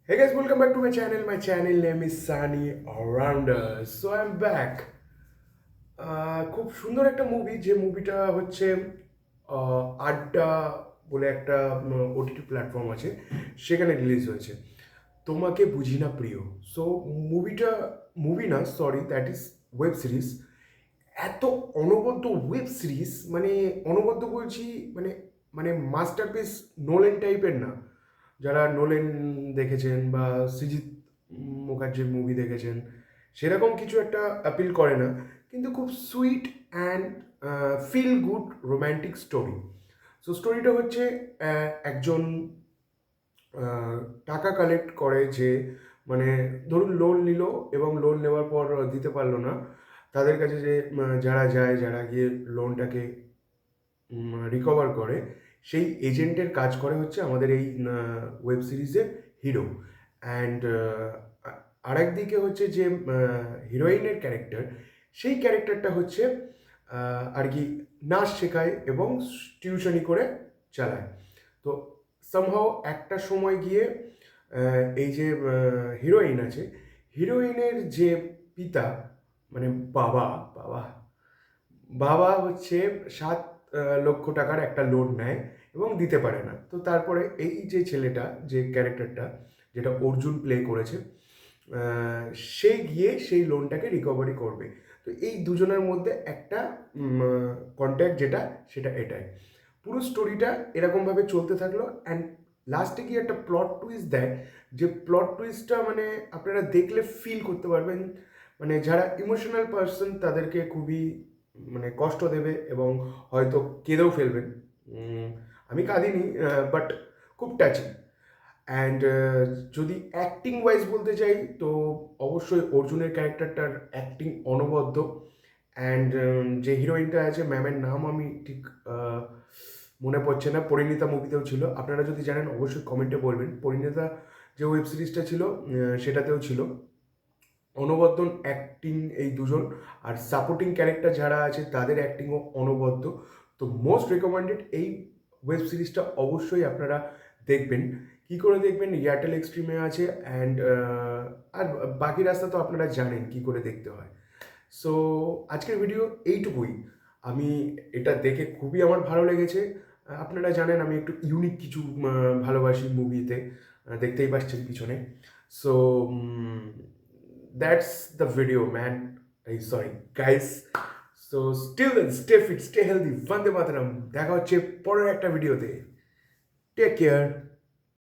Hey guys, welcome back to my channel. My channel name is Sunny Arounders. So I'm back. খুব সুন্দর একটা movie, যে মুভিটা হচ্ছে আড্ডা বলে একটা ওটিটি প্ল্যাটফর্ম আছে, সেখানে রিলিজ হয়েছে। তোমাকে বুঝি না প্রিয়। সো মুভিটা, মুভি না sorry, that is web series. এত অনবদ্য ওয়েব সিরিজ, মানে অনবদ্য বলছি, মানে মানে মাস্টারপিস নোলেন টাইপের না। যারা নোলেন দেখেছেন বা সৃজিত মুখার্জির মুভি দেখেছেন, সেরকম কিছু একটা অ্যাপিল করে না, কিন্তু খুব sweet and feel good romantic story. So স্টোরিটা হচ্ছে একজন আহ, টাকা কালেক্ট করে, যে মানে ধরুন লোন নিল এবং লোন নেওয়ার পর দিতে পারলো না, তাদের কাছে যে যারা যায়, যারা গিয়ে লোনটাকে রিকভার করে, সেই এজেন্টের কাজ করে হচ্ছে আমাদের এই ওয়েব সিরিজের হিরো। অ্যান্ড আরেক দিকে হচ্ছে যে হিরোইনের ক্যারেক্টার, সেই ক্যারেক্টারটা হচ্ছে আর কি নাচ শেখায় এবং টিউশনি করে চালায়। তো সামহাও একটা সময় গিয়ে এই যে হিরোইন আছে, হিরোইনের যে পিতা, মানে বাবা বাবা বাবা হচ্ছে 7 লক্ষ টাকার একটা লোন নেয় এবং দিতে পারে না। তো তারপরে এই যে ছেলেটা, যে ক্যারেক্টারটা, যেটা অর্জুন প্লে করেছে, সে গিয়ে সেই লোনটাকে রিকভারি করবে। তো এই দুজনের মধ্যে একটা কন্ট্যাক্ট, যেটা সেটা এটাই। পুরো স্টোরিটা এরকমভাবে চলতে থাকলো, অ্যান্ড লাস্টে গিয়ে একটা প্লট টুইস্ট দেয়, যে প্লট টুইস্টটা মানে আপনারা দেখলে ফিল করতে পারবেন। মানে যারা ইমোশনাল পার্সন তাদেরকে খুবই মানে কষ্ট দেবে এবং হয়তো কেঁদেও ফেলবেন। আমি কাঁদিনি, বাট খুব টাচিং। অ্যান্ড যদি অ্যাক্টিং ওয়াইজ বলতে চাই, তো অবশ্যই অর্জুনের ক্যারেক্টারটার অ্যাক্টিং অনবদ্য। অ্যান্ড যে হিরোইনটা আছে, ম্যামের নাম আমি ঠিক মনে পড়ছে না, পরিণীতা মুভিতেও ছিল। আপনারা যদি জানেন অবশ্যই কমেন্টে বলবেন। পরিণীতা যে ওয়েব সিরিজটা ছিল, সেটাতেও ছিল। অনবদ্য অ্যাক্টিং এই দুজন, আর সাপোর্টিং ক্যারেক্টার যারা আছে তাদের অ্যাক্টিংও অনবদ্য। তো মোস্ট রেকমেন্ডেড এই ওয়েব সিরিজটা অবশ্যই আপনারা দেখবেন। কি করে দেখবেন? এয়ারটেল এক্সট্রিমে আছে, অ্যান্ড আর বাকি রাস্তা তো আপনারা জানেন কি করে দেখতে হয়। সো আজকের ভিডিও এইটুকুই। আমি এটা দেখে খুবই আমার ভালো লেগেছে। আপনারা জানেন আমি একটু ইউনিক কিছু ভালোবাসি মুভিতে, দেখতেই পাচ্ছেন পিছনে। So that's the video man, এই sorry guys. So still stay fit, stay healthy, Bande Mataram. দেখা হচ্ছে পরের একটা ভিডিওতে। Take care.